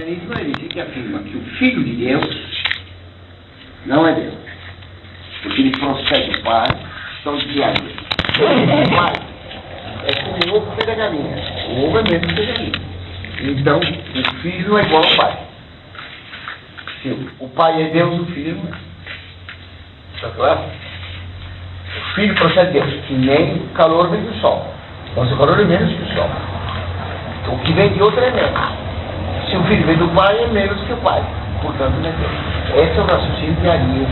cristianismo é a heresia que afirma que o Filho de Deus não é Deus, porque ele procede do Pai, são diários. O Pai é como o ovo fez a galinha, o ovo é mesmo que fez a galinha. Então, o Filho é igual ao Pai. Se o Pai é Deus, o Filho não é. Está claro? O Filho procede de Deus, que nem o calor vem do Sol. Então, o calor é menos que o Sol. O que vem de outro é menos. Se o Filho vem do Pai, é menos que o Pai. Portanto, não é Deus. Esse é o raciocínio de Arias.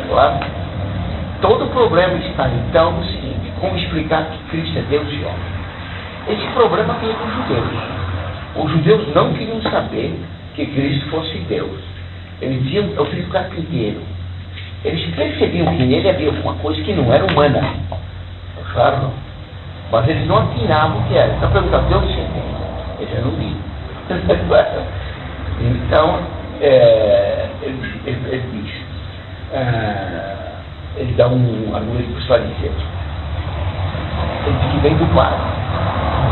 Claro? Todo o problema está, então, no seguinte: como explicar que Cristo é Deus e homem? Esse problema veio com os judeus. Os judeus não queriam saber que Cristo fosse Deus. Eles diziam: é o filho do carpinteiro. Eles percebiam que nele havia alguma coisa que não era humana. Claro, não. Mas eles não atinavam o que era. Então perguntavam: Deus é Deus? Eles já não viram. Então, ele diz, ele dá um argumento para os fariseus. Ele diz que vem do Pai.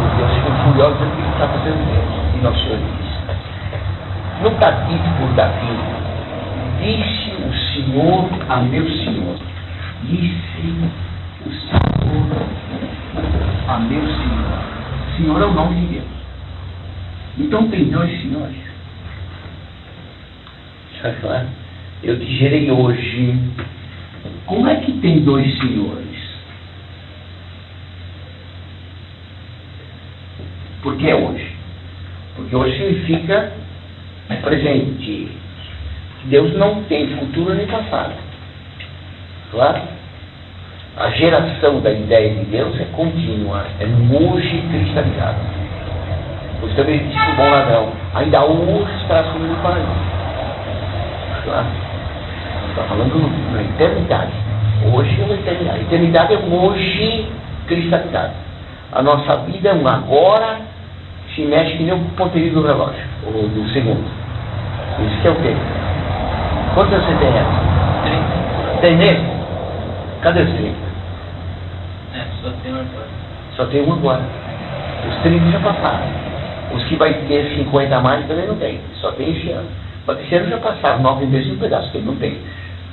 Os Deus ficam furiosos dizendo que ele está fazendo Deus. E nosso Senhor diz: nunca dito por Davi, disse o Senhor a meu Senhor. Disse o Senhor a meu Senhor. Senhor é o nome de Deus. Então tem dois senhores. Sabe lá? Eu te gerei hoje. Como é que tem dois senhores? Por que hoje? Porque hoje significa presente. Deus não tem futuro nem passado. Claro? A geração da ideia de Deus é contínua, é hoje cristalizada. Pois também disse o bom ladrão: ainda hoje estarás comigo no paraíso. Claro? Está falando na eternidade. Hoje é uma eternidade. A eternidade é um hoje cristalizado. A nossa vida é um agora, se mexe que nem o ponteiro do relógio, ou do segundo. Isso que é o tempo. Quantos anos você tem, Edson? 30. Tem mesmo? Cadê os 30? Só tem um agora. Só tem um agora. Os 30 já passaram. Os que vai ter 50 a mais também não tem. Só tem esse ano. Mas esse ano já passaram 9 meses e um pedaço que ele não tem.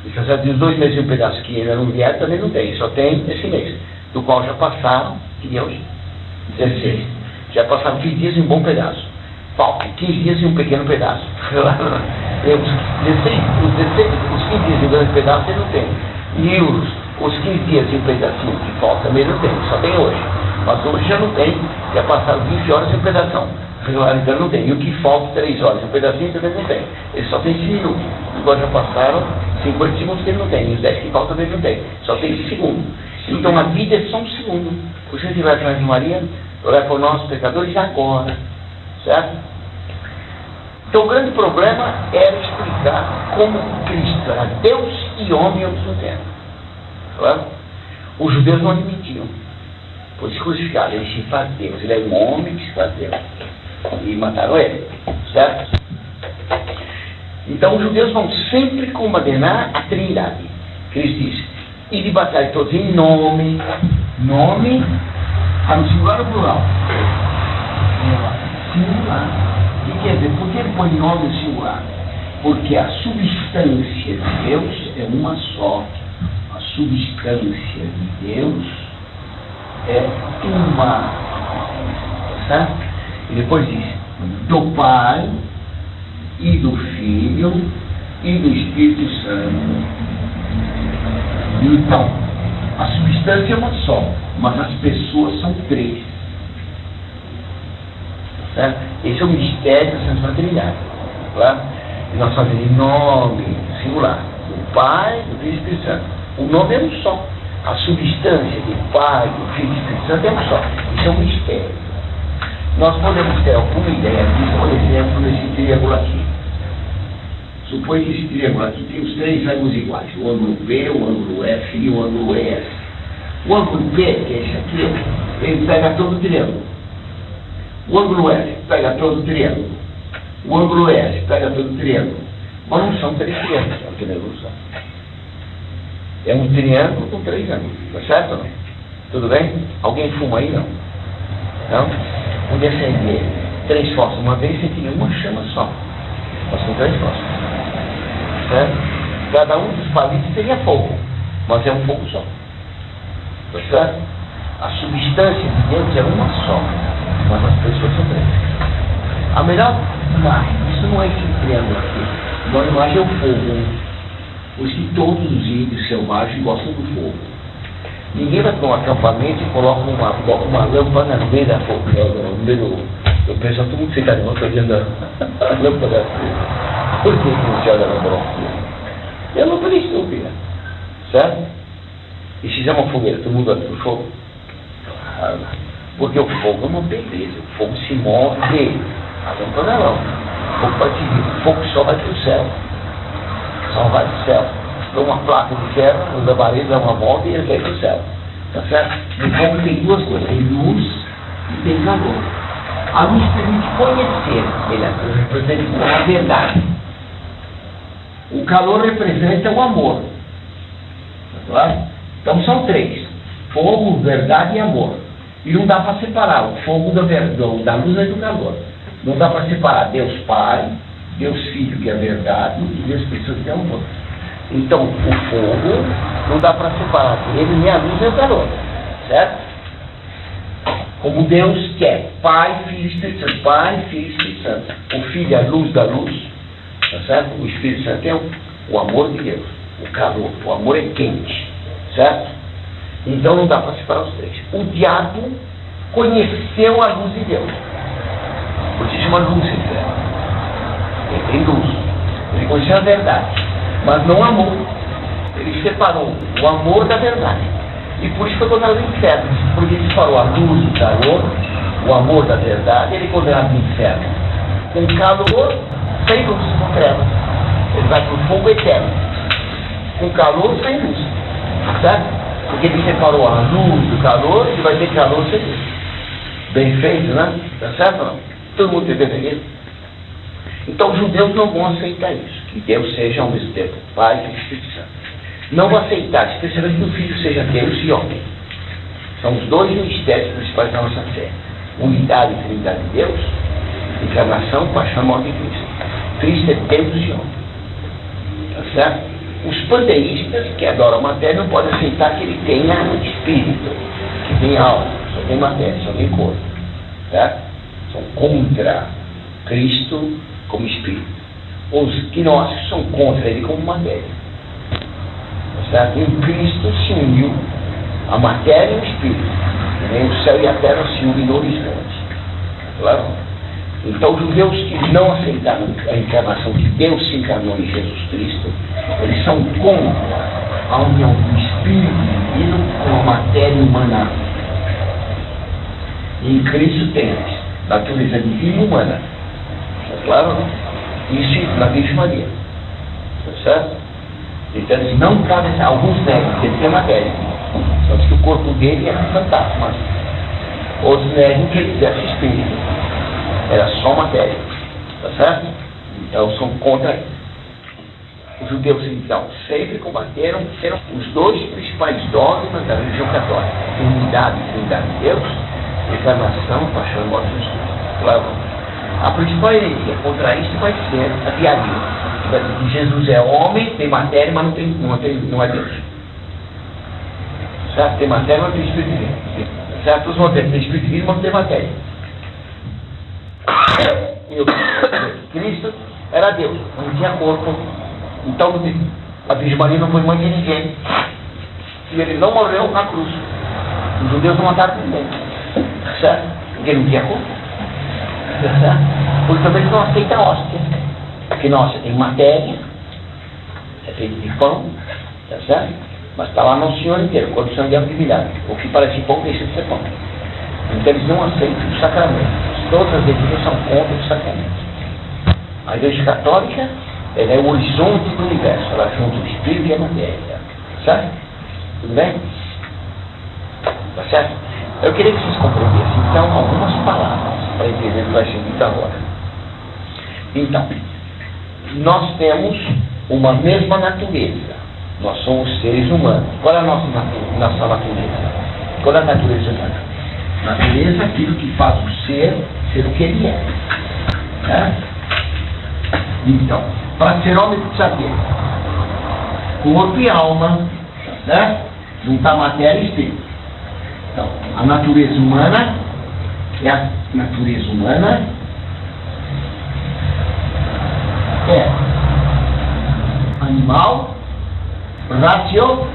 E já tem os 2 meses e um pedaço que ainda não vieram também não tem. Só tem esse mês. Do qual já passaram, que dia hoje? 16. Já passaram 15 dias e um bom pedaço. Falta 15 dias e um pequeno pedaço. Os 15 dias e um grande pedaço ele não tem. E os 15 dias e um pedacinho que falta também não tem. Só tem hoje. Mas hoje já não tem. Já passaram 20 horas e um pedação. Então não tem. E o que falta 3 horas e um pedacinho também não tem. Ele só tem 5 minutos. Agora já passaram 50 segundos que ele não tem. E os 10 que faltam também não tem. Só tem esse segundo. Então a vida é só um segundo. Por isso a gente vai atrás de Maria, olhar para os nossos pecadores agora. Certo? Então o grande problema era explicar como Cristo era Deus e homem ao mesmo tempo. Claro? Os judeus não admitiam. Por isso crucificado, ele se faz Deus. Ele é um homem que se faz Deus. E mataram ele. Certo? Então os judeus vão sempre condenar a Trindade. Cristo diz: e de batalha todos em nome. Nome, está no singular ou plural? Singular. O que quer dizer? Por que ele põe nome no singular? Porque a substância de Deus é uma só. A substância de Deus é uma. Certo? E depois diz: do Pai e do Filho e do Espírito Santo. Então, a substância é uma só, mas as pessoas são 3. Certo? Esse é o mistério da Santa Trindade. Claro? E nós fazemos em nome singular: do Pai, do Filho e do Espírito Santo. O nome é um só. A substância do Pai, do Filho e do Espírito Santo é um só. Isso é um mistério. Nós podemos ter alguma ideia disso, por exemplo, nesse triângulo aqui. Supõe que esse triângulo aqui tem os 3 ângulos iguais: o ângulo P, o ângulo F e o ângulo ES. O ângulo P, que é esse aqui, ele pega todo o triângulo. O ângulo F pega todo o triângulo. O ângulo S pega todo o triângulo. Mas não são 3 triângulos, é uma triangulação. É um triângulo com 3 ângulos. Tá certo ou não? Tudo bem? Alguém fuma aí? Não? Não? Vamos acender. 3 fósforos uma vez, você teria uma chama só. Mas são 3 fósforos. Certo? Cada um dos palitos teria fogo, mas é um fogo só. Tá certo? A substância de Deus é uma só, mas as pessoas são 3. A melhor imagem, isso não é esse triângulo aqui. A melhor imagem é o fogo. Por isso que todos os índios selvagens gostam do fogo. Ninguém vai para um acampamento e coloca uma lâmpada no meio da fogo. Eu penso, todo mundo fica olhando a lâmpada. Por que não se olha a lâmpada? É uma lâmpada estúpida. Certo? E se fizer uma fogueira, todo mundo olha para o fogo? Claro. Porque o fogo é uma beleza. O fogo se move. A lâmpada não. O fogo vai seguir. O fogo só vai para o céu. Só vai para o céu. Dá uma placa de ferro, o labareda dá uma volta e ele vai para o céu. Tá certo? O fogo tem 2 coisas. Tem luz e tem calor. A luz permite conhecer. Ele representa a verdade. O calor representa o amor. Tá claro? Então são 3. Fogo, verdade e amor. E não dá para separar o fogo da luz e do calor. Não dá para separar Deus Pai, Deus Filho, que é a verdade, e Deus Espírito, que é o amor. Então, o fogo não dá para separar dele nem a luz nem o calor. Certo? Como Deus quer. Pai, Filho e Espírito Santo. Pai, Filho e Espírito Santo. O Filho é a luz da luz. Tá certo? O Espírito Santo é o amor de Deus. O calor. O amor é quente. Certo? Então não dá para separar os 3. O diabo conheceu a luz de Deus. Por isso chama Lúcifer. Ele tem luz. Ele conheceu a verdade. Mas não amou. Ele separou o amor da verdade. E por isso foi condenado no inferno. Porque ele separou a luz do calor, o amor da verdade, ele é condenado no inferno. Com calor, sem luz, com trevas. Ele vai para o fogo eterno. Com calor, sem luz. Certo? Porque ele separou a luz do calor, ele vai ter calor sem luz. Bem feito, né? Tá certo ou não? Todo mundo entendeu isso? Então os judeus não vão aceitar isso. Que Deus seja ao mesmo tempo Pai e Espírito Santo. Não vão aceitar, especialmente que o Filho seja Deus e homem. São os 2 mistérios principais da nossa fé. Unidade e Trindade de Deus, encarnação, paixão e morte de Cristo. Cristo é Deus e homem. Tá certo? Os panteístas, que adoram a matéria, não podem aceitar que ele tenha espírito, que tenha alma, só tem matéria, só tem corpo. Certo? São contra Cristo como espírito. Os gnósticos são contra ele como matéria. Certo? Em Cristo se uniu a matéria e o espírito. Nem o céu e a terra se unem no horizonte. Claro? Então os judeus que não aceitaram a encarnação, que Deus se encarnou em Jesus Cristo, eles são contra a união do espírito divino com a matéria humana. E em Cristo temos natureza divina e humana. É claro? Isso na Virgem Maria. Tá certo? Então eles não cabem, alguns negam que ele tem matéria. Só que o corpo dele era fantástico, mas outros negam que ele tivesse espírito. Era só matéria. Tá certo? Então são contra ele. Os judeus, então, sempre combateram, serão os 2 principais dogmas da religião católica: unidade e trindade de Deus, encarnação, paixão e morte de Jesus. Claro. A principal heresia contra isso vai ser a diaria. Que vai dizer que Jesus é homem, tem matéria, mas não é Deus. Certo? Tem matéria, mas não tem espírito divino. Certo? Os modernos têm espírito divino, mas não tem matéria. Cristo era Deus, não tinha corpo. Então a Virgem Maria não foi mãe de ninguém. E ele não morreu na cruz. Os judeus não mataram ninguém. Certo? Porque ele não tinha corpo. Certo? Porque também eles não aceitam a hóstia. Porque na hóstia tem matéria, é feito de pão, tá certo? Mas está lá no Senhor inteiro, corpo, sangue e água de milagre. O que parece pão deixa de ser pão. Então eles não aceitam o sacramento. Todas as igrejas são contra o sacramento. A Igreja Católica, ela é o horizonte do universo. Ela junta o espírito e a matéria. Certo? Tudo bem? Tá certo? Eu queria que vocês compreendessem, então, algumas palavras para entender o que vai ser dito agora. Então, nós temos uma mesma natureza. Nós somos seres humanos. Qual é a nossa natureza? Qual é a natureza humana? Natureza é aquilo que faz o ser o que ele é. Né? Então, para ser homem precisa ter corpo e alma, certo? Juntar matéria e espírito. Então, a natureza humana é animal, racional.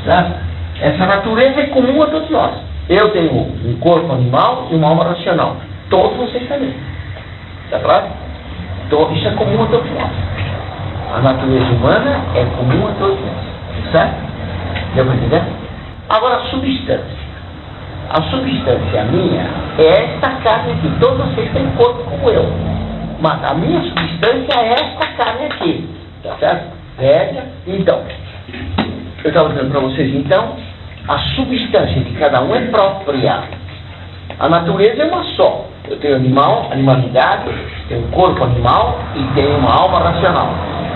Certo? Essa natureza é comum a todos nós. Eu tenho um corpo animal e uma alma racional. Todos vocês também. Está claro? Então, isso é comum a todos nós. A natureza humana é comum a todos nós. Certo? Deu para entender? Agora, a substância. A substância minha é esta carne aqui. Todos vocês têm corpo como eu. Mas a minha substância é esta carne aqui. Tá certo? Velha. Então, eu estava dizendo para vocês, então, a substância de cada um é própria. A natureza é uma só. Eu tenho animalidade, tenho um corpo animal e tenho uma alma racional.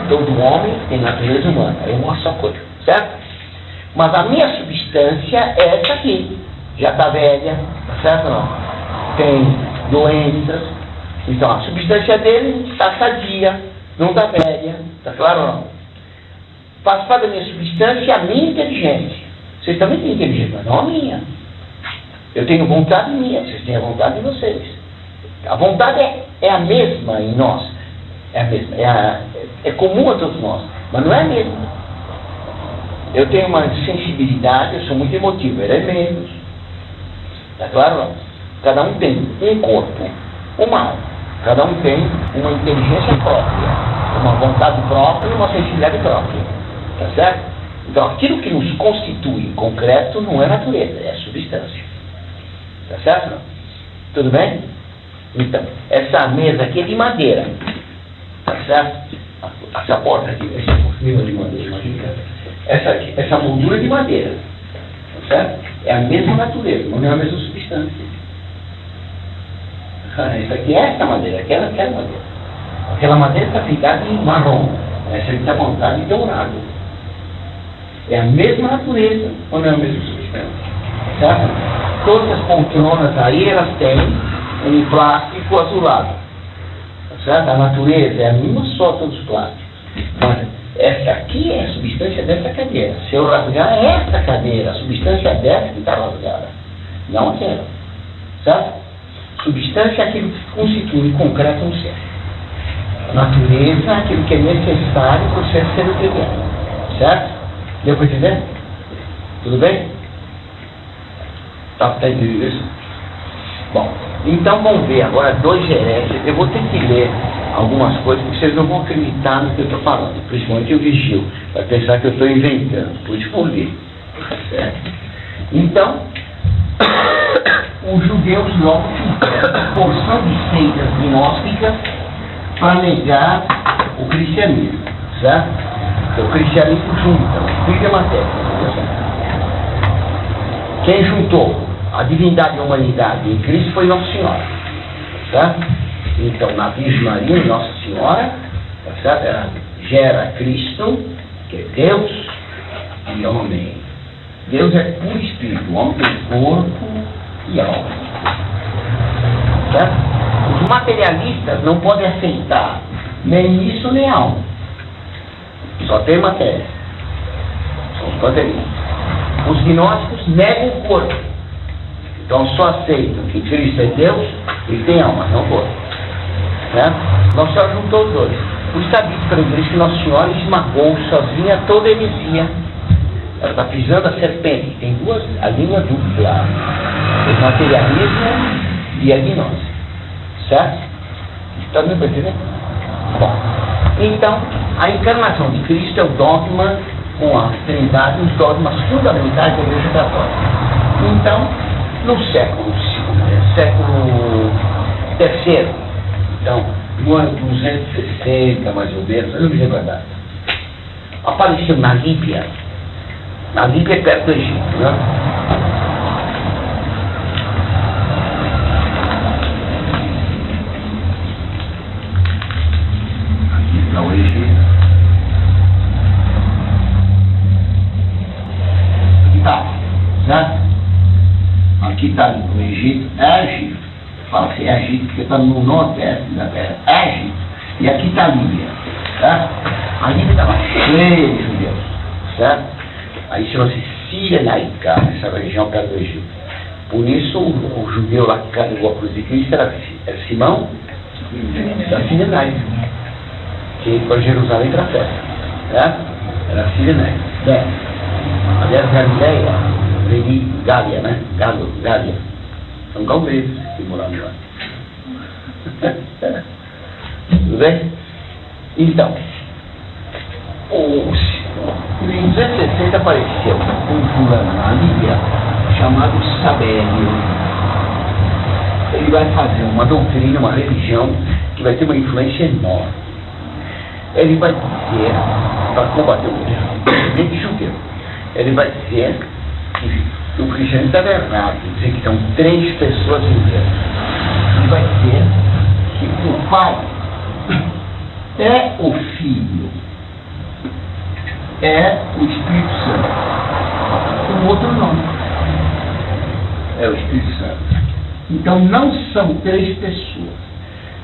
Todo homem tem natureza humana. É uma só coisa. Certo? Mas a minha substância é essa aqui. Já está velha, certo ou não? Tem doenças. Então a substância dele está sadia, não está velha. Está claro ou não? Faz parte da minha substância a minha inteligência. Vocês também têm inteligência, mas não a minha. Eu tenho vontade minha, vocês têm a vontade de vocês. A vontade é a mesma em nós. É a mesma. É comum a todos nós, mas não é a mesma. Eu tenho uma sensibilidade, eu sou muito emotivo, ele é menos. Está claro? Não? Cada um tem um corpo, uma alma. Cada um tem uma inteligência própria, uma vontade própria e uma sensibilidade própria. Está certo? Então, aquilo que nos constitui em concreto não é natureza, é substância. Está certo? Não? Tudo bem? Então, essa mesa aqui é de madeira. Está certo? Essa porta aqui, essa cortina de madeira, imagina. Essa moldura é de madeira. Tá certo? É a mesma natureza, mas não é a mesma substância. Isso aqui é essa madeira, aquela madeira. Aquela madeira está pintada em marrom. Essa aqui está pintada em dourado. É a mesma natureza, ou não é a mesma substância? Certo? Todas as poltronas aí, elas têm um plástico azulado. Certo? A natureza é a mesma só, todos os plásticos. Mas essa aqui é a substância dessa cadeira. Se eu rasgar essa cadeira, a substância dessa que está rasgada. Não aquela. Certo? Substância é aquilo que constitui concreto um ser. A natureza é aquilo que é necessário para o ser ser o que ele é. Certo? Deu para entender? Tudo bem? Está entendendo isso? Bom, então vamos ver agora dois hereges. Eu vou ter que ler algumas coisas que vocês não vão acreditar no que eu estou falando. Principalmente o vigil. Vai pensar que eu estou inventando. Por isso vou ler. Certo? Então, os judeus logo fizeram porção de seitas gnósticas para negar o cristianismo. Certo? Então, o cristianismo junta o espírito e a matéria. Quem juntou a divindade e a humanidade em Cristo foi Nossa Senhora. Certo? Então, na Virgem Maria, Nossa Senhora, certo? Ela gera Cristo, que é Deus e homem. Deus é puro espírito, o homem tem corpo e alma. Certo? Os materialistas não podem aceitar nem isso nem alma. Só tem matéria. São os materialistas. Os gnósticos negam o corpo. Então só aceitam que Cristo é Deus e tem alma, não corpo. Certo? Nossa Senhora juntou os dois. Por isso está dito pela igreja que Nossa Senhora esmagou sozinha toda a heresia. Ela está pisando a serpente. Tem a língua dupla. O materialismo e a gnose. Certo? Está me entendendo? Bom, então, a encarnação de Cristo é o dogma com a Trindade, os dogmas fundamentais da Igreja Católica. Então, no século III, então, no ano 260, mais ou menos, eu não me lembro a data, apareceu na Líbia é perto do Egito, né? Aqui está o Egito. Aqui está. aqui está no Egito, Egito, fala assim, Egito, porque está no nordeste da terra, Egito, e aqui está a Líbia, certo? A Líbia estava cheia de judeus, certo? Aí chama-se Cirenaica, essa região perto do Egito. Por isso, o judeu lá que carregou a cruz de Cristo era Simão da Cirenaica, que foi Jerusalém para a festa, certo? Era Cirenaica. Bem, aliás, Galileia, Gália, né? Gália. São gauleses que moravam lá. Tudo bem? Então, em 260 apareceu um fulano na Líbia chamado Sabélio. Ele vai fazer uma doutrina, uma religião que vai ter uma influência enorme. Ele vai dizer, para combater o presidente judeu, ele vai dizer que o cristianismo está errado, dizer que estão 3 pessoas em Deus. Ele vai dizer que o Pai é o Filho, é o Espírito Santo, com outro nome. É o Espírito Santo. Então não são 3 pessoas.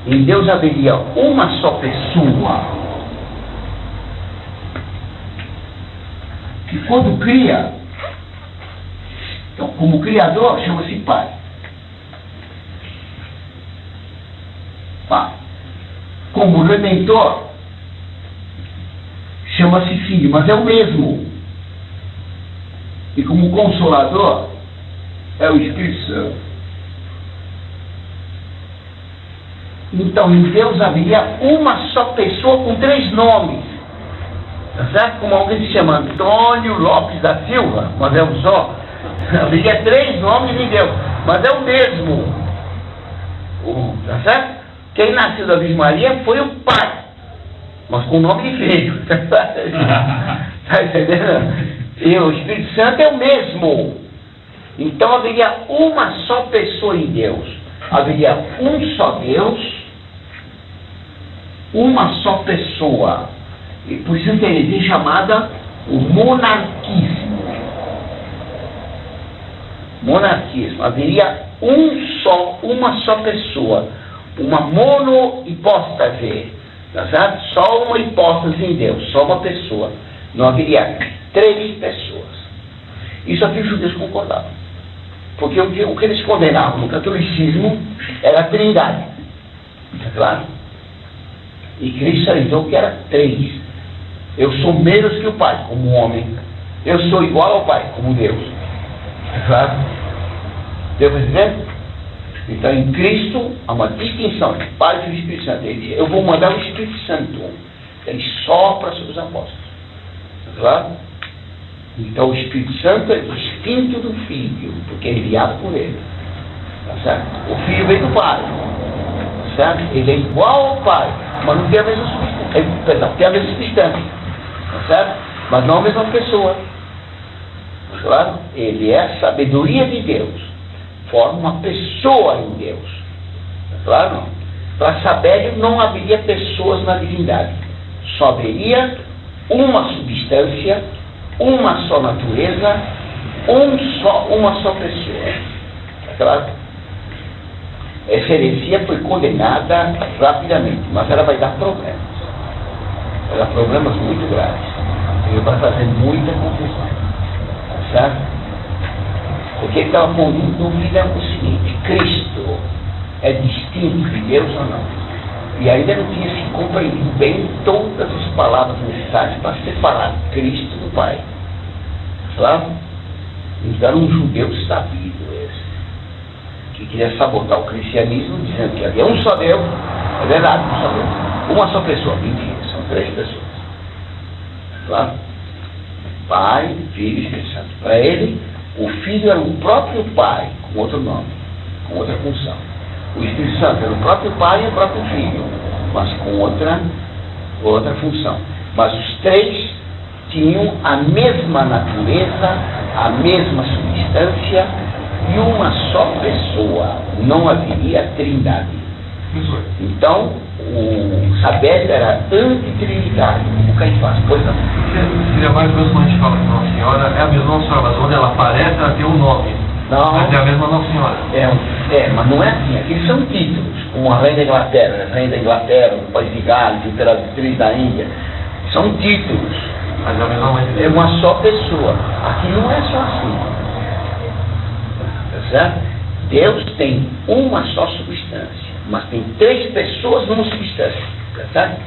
Em Deus haveria uma só pessoa que quando cria, então como Criador chama-se Pai. Pai. Como Redentor chama-se Filho, mas é o mesmo. E como Consolador é o Espírito Santo. Então, em Deus haveria uma só pessoa com 3 nomes. Tá certo? Como alguém se chama Antônio Lopes da Silva, mas é um só. Haveria 3 nomes em Deus, mas é o mesmo. Tá certo? Quem nasceu da Virgem Maria foi o Pai, mas com o nome de filho. Tá entendendo? E o Espírito Santo é o mesmo. Então haveria uma só pessoa em Deus. Haveria um só Deus, uma só pessoa. E por isso que ele é chamada o monarquismo. Monarquismo. Haveria uma só pessoa. Uma monohipóstase. Tá certo? Só uma hipóstase em Deus. Só uma pessoa. Não haveria 3 pessoas. Isso aqui os judeus concordavam. Porque o que eles condenavam no catolicismo era a Trindade. Tá claro? E Cristo avisou que era 3. Eu sou menos que o Pai, como homem. Eu sou igual ao Pai, como Deus. Tá claro? Deu para entender? Então, em Cristo, há uma distinção entre o Pai e o Espírito Santo. Ele diz, eu vou mandar o Espírito Santo. Ele sopra sobre os apóstolos. Tá claro? Então, o Espírito Santo é distinto do Filho, porque é enviado por ele. Tá certo? O Filho vem do Pai. Tá certo? Ele é igual ao Pai, mas não tem a mesma substância. Perdão, tem a mesma substância. Tá certo? Mas não a mesma pessoa. Tá claro? Ele é a sabedoria de Deus. Forma uma pessoa em Deus. Tá claro? Para Sabélio não haveria pessoas na divindade. Só haveria uma substância, uma só natureza, uma só pessoa. Tá claro? Essa heresia foi condenada rapidamente, mas ela vai dar problemas. Vai dar problemas muito graves. Ele vai fazer muita confusão. Tá certo? Porque ele estava pondo em dúvida o seguinte: Cristo é distinto de Deus ou não? E ainda não tinha se compreendido bem todas as palavras necessárias para separar Cristo do Pai. Claro? Então, um judeu sabido esse, que queria sabotar o cristianismo, dizendo que havia um só Deus. É verdade, um só Deus. Uma só pessoa. Mentira, são 3 pessoas. Claro? Pai, Filho e Espírito Santo. Para ele, o Filho era o próprio Pai, com outro nome, com outra função. O Espírito Santo era o próprio Pai e o próprio Filho, mas com outra função. Mas os 3 tinham a mesma natureza, a mesma substância e uma só pessoa. Não haveria trindade. Então, o Sabélio era antitrinitário, como Caifás. Pois não. Seria mais ou menos quando a gente fala que Nossa Senhora é a mesma Nossa Senhora, mas onde ela aparece, ela tem um nome. Não. Mas é a mesma Nossa Senhora. Mas não é assim. Aqueles são títulos, como a Rainha da Inglaterra, né? Rainha da Inglaterra, o País de Gales, Imperatriz da Índia. São títulos. Mas é a mesma mãe de Deus. É uma só pessoa. Aqui não é só assim. Tá certo? Deus tem uma só substância, mas tem 3 pessoas numa substância. Tá certo?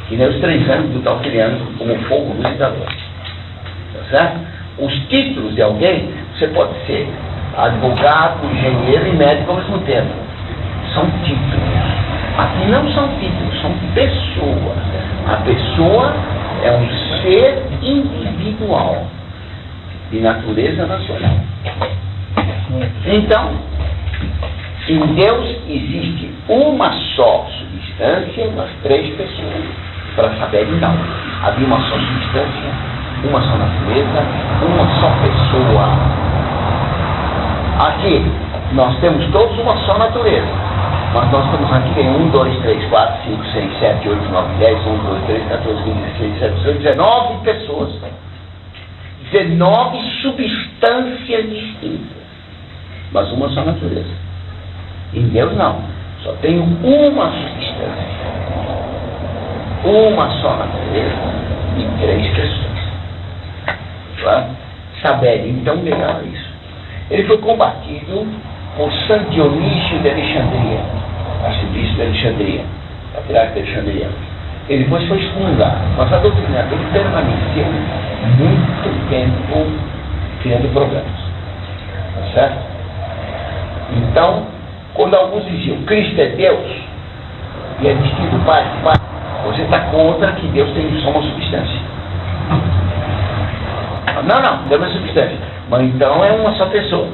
Que nem os 3 anos do tal criando como fogo, luz e calor. Tá certo? Os títulos de alguém, você pode ser advogado, engenheiro e médico ao mesmo tempo. São títulos. Aqui não são títulos, são pessoas. A pessoa é um ser individual, de natureza nacional. Então, em Deus existe uma só substância nas 3 pessoas. Para saber, então, havia uma só substância, uma só natureza, uma só pessoa. Aqui, nós temos todos uma só natureza. Mas nós estamos aqui em 1, 2, 3, 4, 5, 6, 7, 8, 9, 10, 1, 2, 3, 14, 15, 16, 17, 18, 19 pessoas. 19 substâncias distintas. Mas uma só natureza. Em Deus não. Só tem uma substância. Uma só natureza e 3 pessoas. Claro? Saber, então, legal isso. Ele foi combatido por Santo Dionísio de Alexandria, arcebispo de Alexandria, patriarca de Alexandria. Ele depois foi excomungado, mas a doutrina dele permaneceu muito tempo criando problemas. Tá certo? Então, quando alguns diziam Cristo é Deus e é distinto do Pai, você está contra que Deus tem só uma substância. Não, Deus é uma substância. Mas então é uma só pessoa.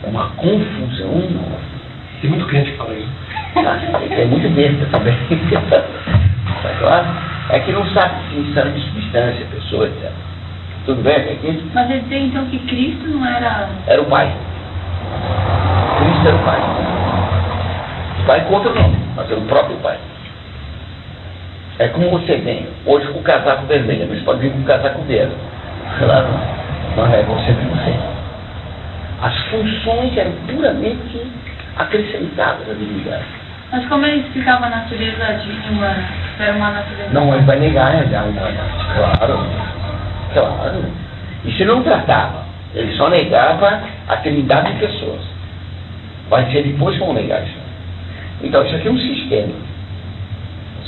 É uma confusão. Tem muito crente que fala isso. É muito besta também. Tá claro? É que não sabe distinção de substância, pessoa, etc. Tudo bem aqui? Mas ele dizia então que Cristo não era... Era o Pai. Cristo era o Pai. O Pai com outro nome, mas era o próprio Pai. É como você vem hoje com o casaco vermelho, mas pode vir com o casaco verde. Claro, não é você nem você. As funções eram puramente acrescentadas à divindade. Mas como ele explicava a natureza divina, era uma natureza... Não, ele vai negar a humana. Claro. Isso ele não tratava. Ele só negava a trindade de pessoas. Vai ser depois que vão negar isso. Então, isso aqui é um sistema.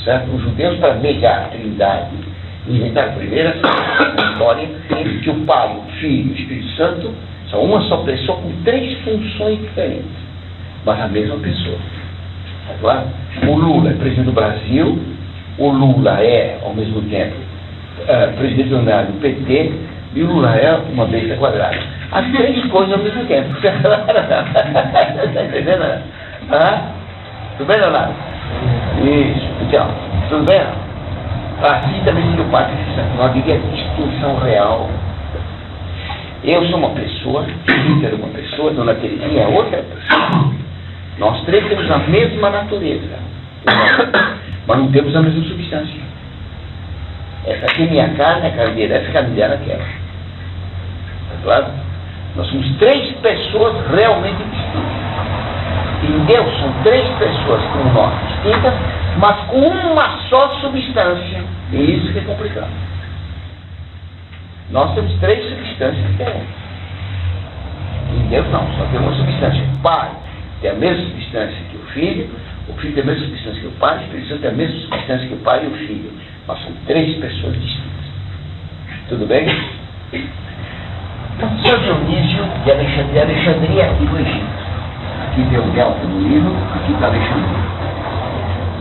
Certo? Os judeus, para negar a trindade, inventaram primeiro essa história em que o Pai, o Filho e o Espírito Santo são uma só pessoa com 3 funções diferentes, mas a mesma pessoa. Tá claro? O Lula é presidente do Brasil, o Lula é, ao mesmo tempo, presidente do PT, e o Lula é uma besta quadrada. As 3 coisas ao mesmo tempo. Está entendendo? Tudo bem, Leonardo? Isso. Então, tudo bem? Assim também se o Pai precisa. Não havia distinção real. Eu sou uma pessoa, Rita é uma pessoa, Dona Terezinha é outra pessoa. Nós 3 temos a mesma natureza, mas não temos a mesma substância. Essa aqui é minha carne, a carne dela, essa é a carne dela, aquela. Tá claro? Nós somos 3 pessoas realmente distintas. Em Deus são 3 pessoas como nós, distintas, mas com uma só substância. E isso que é complicado. Nós temos 3 substâncias diferentes. Em Deus não, só tem uma substância. O Pai tem a mesma substância que o Filho tem a mesma substância que o Pai, o Espírito Santo tem a mesma substância que o Pai e o Filho. Mas são 3 pessoas distintas. Tudo bem? Então, São Dionísio de Alexandria aqui no Egito. Aqui tem o delta do livro, aqui está Alexandria.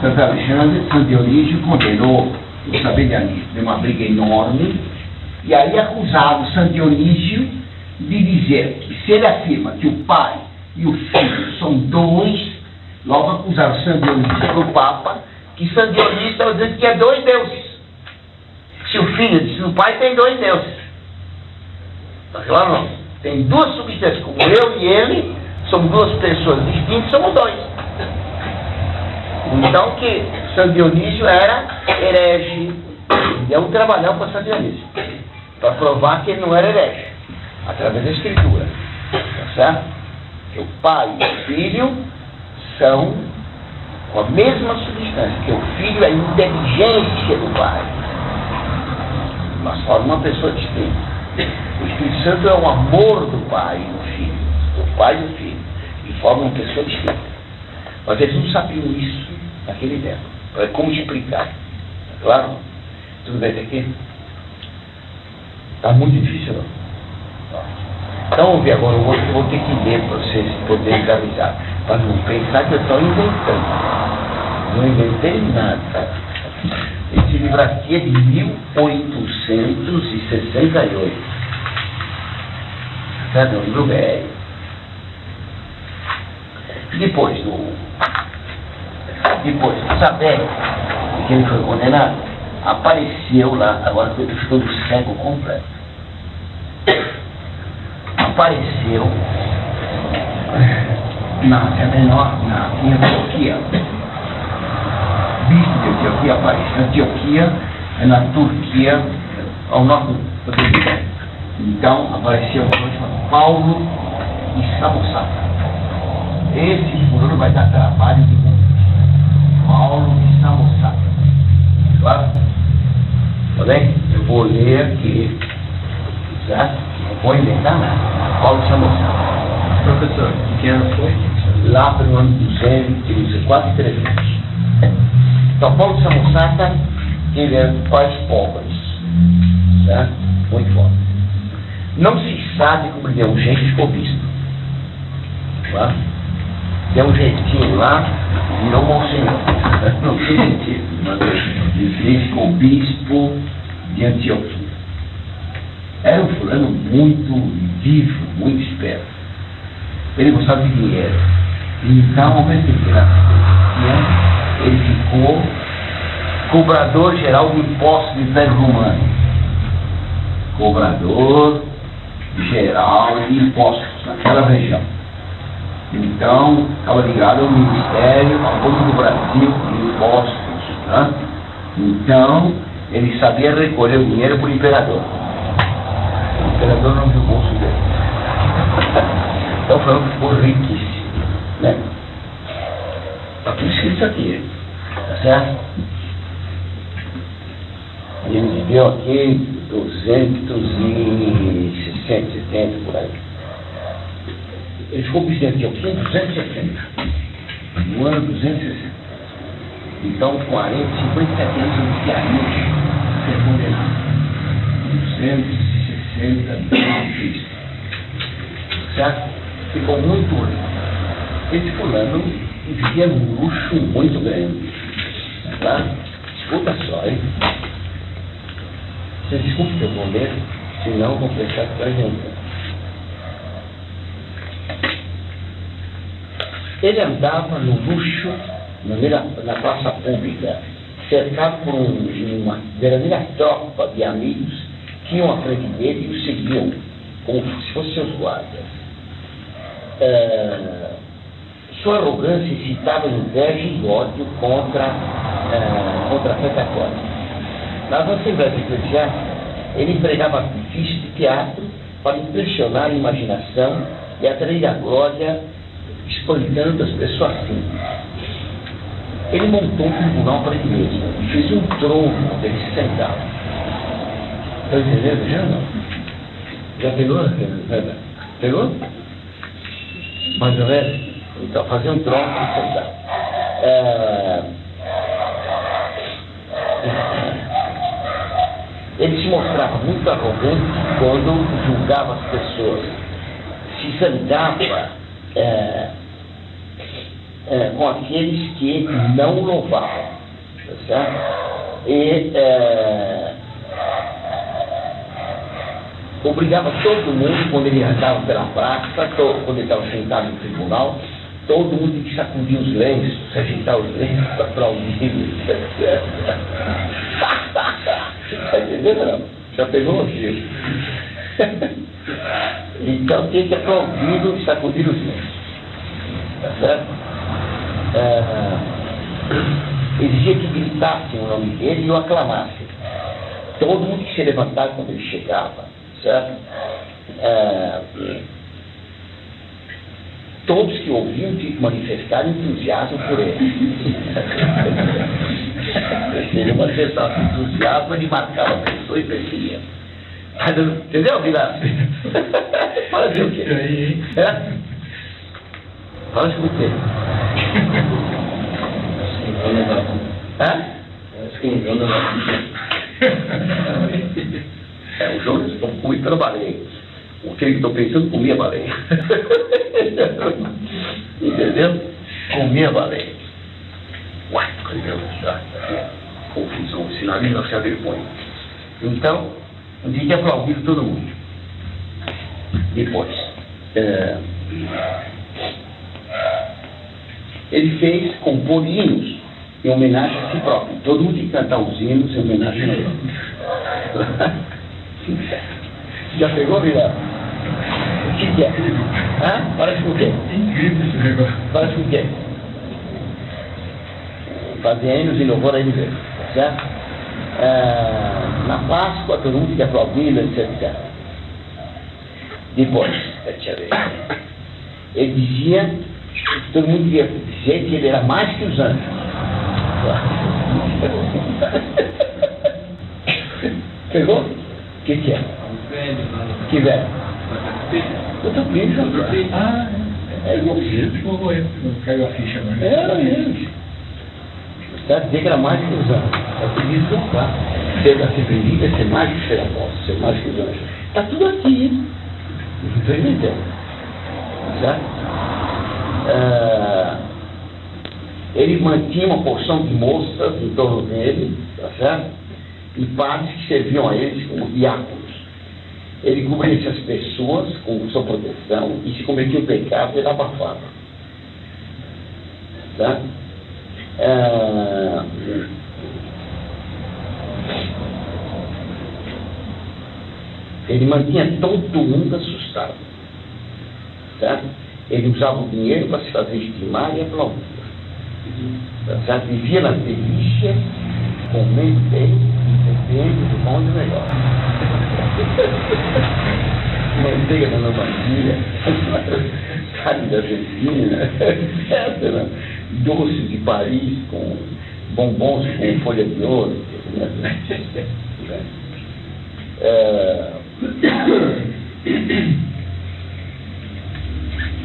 Santo Alexandre, São Dionísio condenou os sabelianistas de uma briga enorme, e aí acusaram São Dionísio de dizer que se ele afirma que o Pai e o Filho são 2, logo acusaram São Dionísio para o Papa, que São Dionísio estava dizendo que é 2 deuses. Se o Filho disse no Pai, tem 2 deuses. Está claro não? Tem 2 substâncias, como eu e ele, somos 2 pessoas distintas, somos 2. Então que São Dionísio era herege. E eu trabalhava com São Dionísio para provar que ele não era herege, através da Escritura. Tá certo? Que o pai e o filho são com a mesma substância, que o filho é a inteligência do pai, mas forma uma pessoa distinta. O Espírito Santo é o amor do pai e do filho, do pai e do filho, e forma uma pessoa distinta. Mas eles não sabiam isso naquele tempo. Como explicar? Claro? Tudo bem até aqui? Está muito difícil, não? Então, vamos ver agora, eu vou ter que ler para vocês poderem avisar, para não pensar que eu estou inventando. Não inventei nada. Esse livro aqui é de 1868. Certo? É um livro velho. Depois, Isabel, que ele foi condenado, apareceu lá, agora ele ficou do cego completo. Apareceu na Ásia Menor, em Antioquia. Bispo de Antioquia apareceu. Antioquia é na Turquia, ao norte do Egito. Então apareceu um chamado Paulo e Samosata. Esse fulano vai dar trabalho de mundo. Paulo e Samosata. Claro? Tá bem? Eu vou ler aqui. Certo? Não vou inventar nada. Paulo e Samosata. Professor, que ano foi? Lá pelo ano 200, quase 300. Então, Paulo de Samosata, ele era de pais pobres, certo? Muito forte. Não se sabe como ele deu um jeito de ficou bispo. Tá? Deu um jeitinho lá, virou monsenhor. Não sei sentido, mas ele ficou bispo de Antioquia. Era um fulano muito vivo, muito esperto. Ele gostava de dinheiro. Então, ao mesmo tempo que ele ficou cobrador geral de impostos do Império Romano. Cobrador geral de impostos naquela região. Então, estava ligado ao Ministério, ao Banco do Brasil de Impostos. Tá? Então, ele sabia recolher o dinheiro para o imperador. O imperador não viu o bolso dele. Então, falando que ficou riquíssimo. Né? Está tudo escrito aqui, tá certo? Ele viveu aqui 260, 70 por aí. Ele ficou presidente de Antioquia em 260. No ano 260. Então, 40, 57 anos de pianista ser condenado. 260 anos. Certo? Ficou muito rico. Esse fulano vivia num luxo muito grande. Tá? Escuta só, hein? Você desculpa que eu vou ler, senão vou pensar que vai junto. Ele andava no luxo, na praça pública, cercado por uma verdadeira tropa de amigos que iam à frente dele e o seguiam, como se fossem seus guardas. Sua arrogância incitava inveja e ódio contra a fé católica. Nas assembleias eclesiásticas, ele empregava artifícios de teatro para impressionar a imaginação e atrair a glória, espantando as pessoas simples. Ele montou um tribunal para ele mesmo e fez um trono onde ele se sentava. Está entendendo já não? Já pegou? Pegou? Mais ou menos? Então, fazia um trono para ele sentar. Ele se mostrava muito arrogante quando julgava as pessoas. Se zangava com aqueles que não o louvavam. Tá certo? E obrigava todo mundo, quando ele andava pela praça, quando ele estava sentado no tribunal, todo mundo tinha que sacudir os lenços, se ajeitar os lenços para aplaudir. Está entendendo, não? Já pegou o filho? Então tinha que aplaudir e sacudir os lenços. Tá certo? Exigia que gritassem o nome dele e o aclamassem. Todo mundo que se levantava quando ele chegava. Certo? todos que ouviam manifestaram entusiasmo por ele. Ele manifestava entusiasmo, ele marcava a pessoa e perseguia. Entendeu, Vilar? Fala de o quê? É? Fala sobre o quê? Hã? Acho que um Jonas O Jonas não come pela baleia. O que eu estou pensando, comia baleia. Entendeu? Comia baleia. Uai, confusão, sinaliza a vergonha. Então, tem que aplaudir todo mundo. Depois, ele compôs hinos em homenagem a si próprio. Todo mundo tem que cantar os hinos em homenagem a ele. Já pegou, Vila? O que é? Hã? Parece com o quê? Incrível esse negócio. Parece com o quê? Fazer hinos em louvor a ele mesmo, certo? Na Páscoa, todo mundo que aplaudiu, etc. Depois, deixa eu ver. Ele dizia, todo mundo devia dizer que ele era mais que os anjos. Pegou? O que é? Que velho? Doutor Pinto. É igualzinho. Caiu a ficha agora. Era mesmo. Está dizendo que era mais que os anjos. É por isso que eu faço. Ser da Severina é ser mais que ser apóstolo, ser mais que os anjos. Está tudo aqui. Não estou entendendo. Certo? Ele mantinha uma porção de moças em torno dele, tá certo? E padres que serviam a eles como diáconos. Ele cobria essas pessoas com sua proteção e se cometia o pecado, ele abafava. Tá? Ele mantinha todo mundo assustado. Certo? Ele usava o dinheiro para se fazer estimar e aplaudir. Certo? Vivia na delícia, comendo bem, bebendo do bom e do melhor. Manteiga na lavandinha, carne da Argentina, doce de Paris com bombons com folha de ouro.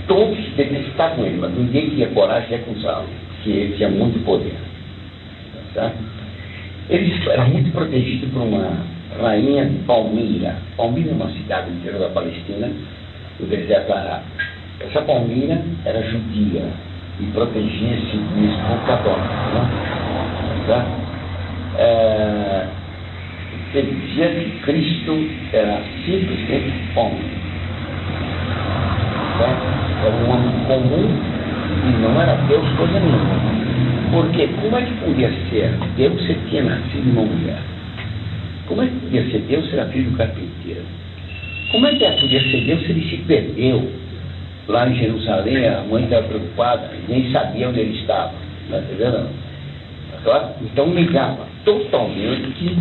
Todos detestavam com ele, mas ninguém tinha coragem de acusá-lo, que ele tinha muito poder. Tá? Ele era muito protegido por uma rainha de Palmira. Palmira é uma cidade no interior da Palestina, no deserto arábico. Essa Palmira era judia e protegia esse bispo católico. Né? Tá? Ele dizia que Cristo era simplesmente homem. Tá? Era um homem comum e não era Deus coisa nenhuma. Porque como é que podia ser Deus se tinha nascido uma mulher? Como é que podia ser Deus se era filho do carpinteiro? Como é que podia ser Deus se ele se perdeu lá em Jerusalém? A mãe estava preocupada, nem sabia onde ele estava. Não está entendendo? Claro? Então negava totalmente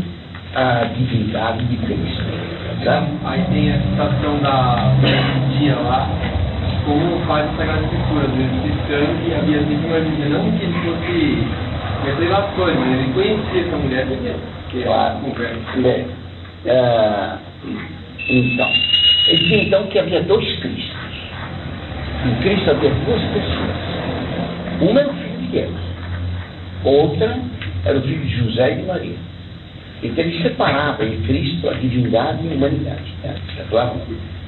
a divindade de Cristo. Tá? Aí tem a citação da dia lá, como faz a Sagrada Escritura, do cristão, e havia vítima dizia, não que ele fosse revelações, mas ele conhecia essa mulher, que é a conversa. Então, ele dizia então que havia dois Cristos. Em Cristo havia duas pessoas. Uma era o Filho de Deus, outra era o filho de José e de Maria. Então ele separava em Cristo a divindade e a humanidade. Né? É claro?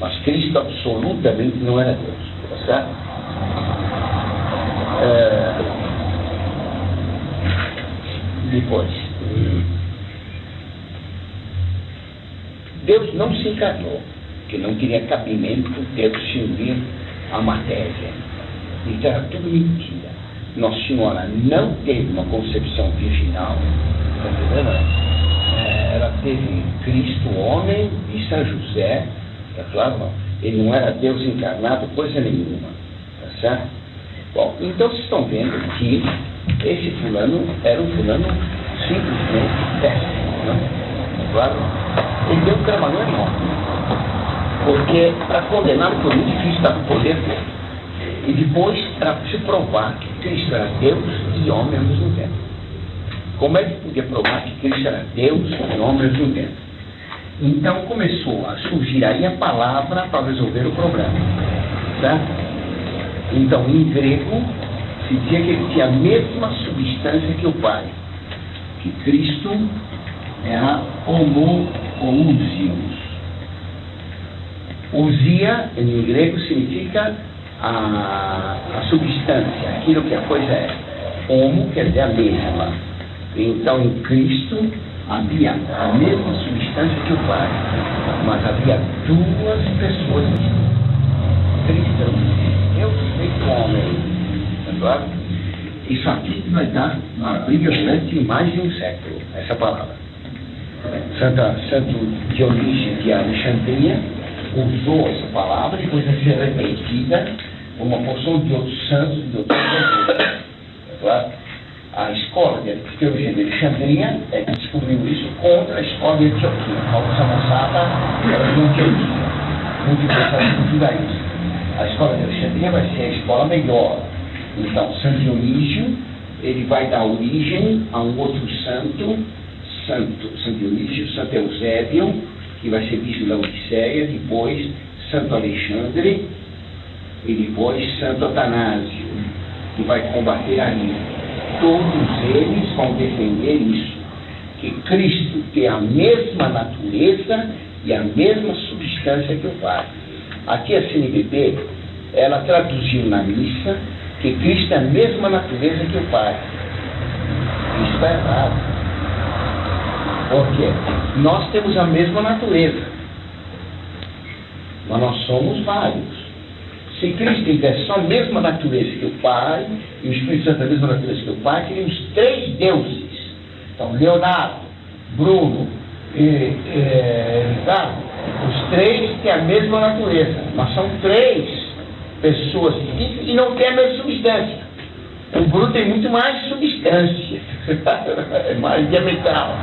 Mas Cristo absolutamente não era Deus. Tá certo? Depois, Deus não se encarnou, porque não teria cabimento Deus se unir à matéria. Então era tudo mentira. Nossa Senhora não teve uma concepção virginal, tá entendendo? Ela teve Cristo homem e São José, tá claro? Não? Ele não era Deus encarnado, coisa nenhuma, tá certo? Bom, então vocês estão vendo que esse fulano era um fulano simplesmente péssimo, né? Tá claro? Ele deu um trabalho enorme, porque para condená-lo foi muito difícil estar no poder dele. E depois, para se provar que Cristo era Deus e homem ao mesmo tempo. Como é que podia provar que Cristo era Deus e homem ao mesmo tempo? Então começou a surgir aí a palavra para resolver o problema. Certo? Então, em grego, se dizia que ele tinha a mesma substância que o Pai. Que Cristo era homoousios. Ousia, em grego, significa a substância, aquilo que a coisa é. Homo quer dizer a mesma. Então, em Cristo havia a mesma substância que o Pai, mas havia duas pessoas cristãs. Deus feito homem. Agora, isso aqui vai dar uma briga durante mais de um século, essa palavra. Santo Dionísio de Alexandria usou essa palavra, depois vai ser repetida por uma porção de outros santos e de outros autores. Claro? A escola de teologia de Alexandria descobriu isso contra a escola de Antioquia. Paulo Samosata era de Antioquia, muito interessante no judaísmo. A escola de Alexandria vai ser a escola melhor. Então, Santo Dionísio, ele vai dar origem a um outro santo, Santo Dionísio, Santo Eusébio, que vai ser bispo da Odisseia, depois Santo Alexandre e depois Santo Atanásio, que vai combater a ira. Todos eles vão defender isso, que Cristo tem a mesma natureza e a mesma substância que o Pai. Aqui a CNBB, ela traduziu na missa que Cristo é a mesma natureza que o Pai. Isso está errado. Porque nós temos a mesma natureza, mas nós somos vários. Se Cristo tivesse só a mesma natureza que o Pai, e o Espírito Santo a mesma natureza que o Pai, teríamos três deuses. Então, Leonardo, Bruno e Ricardo, os três têm a mesma natureza, mas são três pessoas e não têm a mesma substância. O Bruno tem muito mais substância, é mais diametral.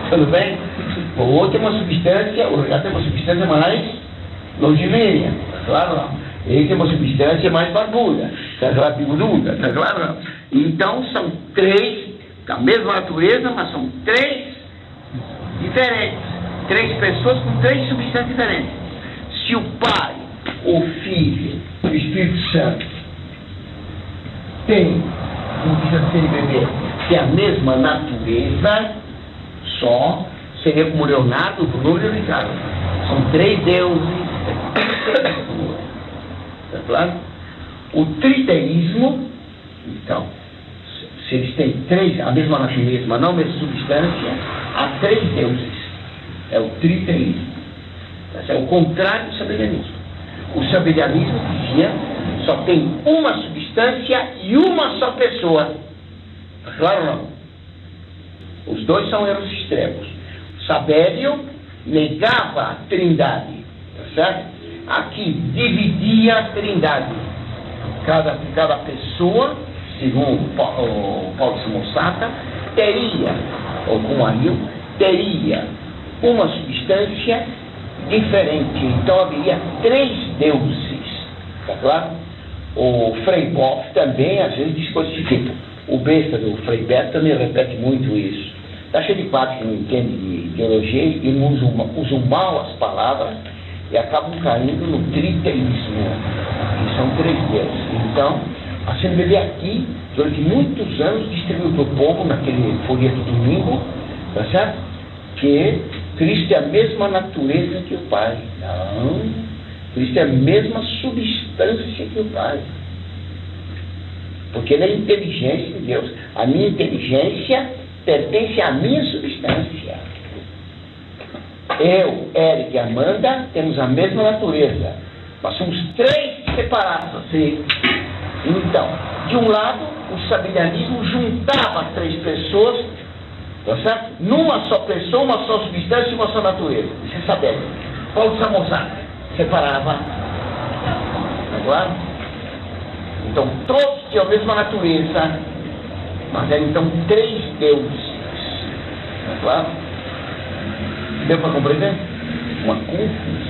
Tudo bem? O outro tem uma substância, o Ricardo tem uma substância mais longilínea, tá claro não? Ele tem uma substância mais barbuda, tá claro? Bigoduda, tá claro não? Então são três, da mesma natureza, mas são três diferentes. Três pessoas com três substâncias diferentes. Se o Pai, o Filho e o Espírito Santo tem, como diz a CNBB, tem a mesma natureza, só seria como Leonardo, Bruno e Ricardo. São três deuses. Tá claro? O triteísmo, então, se eles têm três, a mesma natureza, mas não a mesma substância, há três deuses. É o triteísmo. É o contrário do sabelianismo. O sabelianismo dizia só tem uma substância e uma só pessoa. Tá claro ou não? Os dois são erros extremos. O Sabélio negava a trindade, tá certo? Aqui dividia a trindade. Cada pessoa, segundo Paulo Samosata, teria, ou com Ariel, teria uma substância diferente. Então haveria três deuses. Tá claro? O Frei Boff também, às vezes, diz coisas desse tipo. O besta do Frei Beto também repete muito isso. Está cheio de padres que não entendem de teologia e usam mal as palavras e acabam caindo no triteísmo, que são três deuses. Então, a CNBB aqui, durante muitos anos, distribuiu para o povo, naquele folheto domingo, tá certo? Que Cristo é a mesma natureza que o Pai. Não, Cristo é a mesma substância que o Pai. Porque ele é a inteligência de Deus. A minha inteligência pertence à minha substância. Eu, Eric e Amanda temos a mesma natureza, mas somos três separados assim. Então, de um lado, o sabelianismo juntava as três pessoas, tá certo? Numa só pessoa, uma só substância e uma só natureza. Isso é Sabélio. Paulo Samosata separava. Tá claro? Então, todos tinham a mesma natureza, mas eram então três deuses. Tá claro? Deu para compreender? Uma confusão.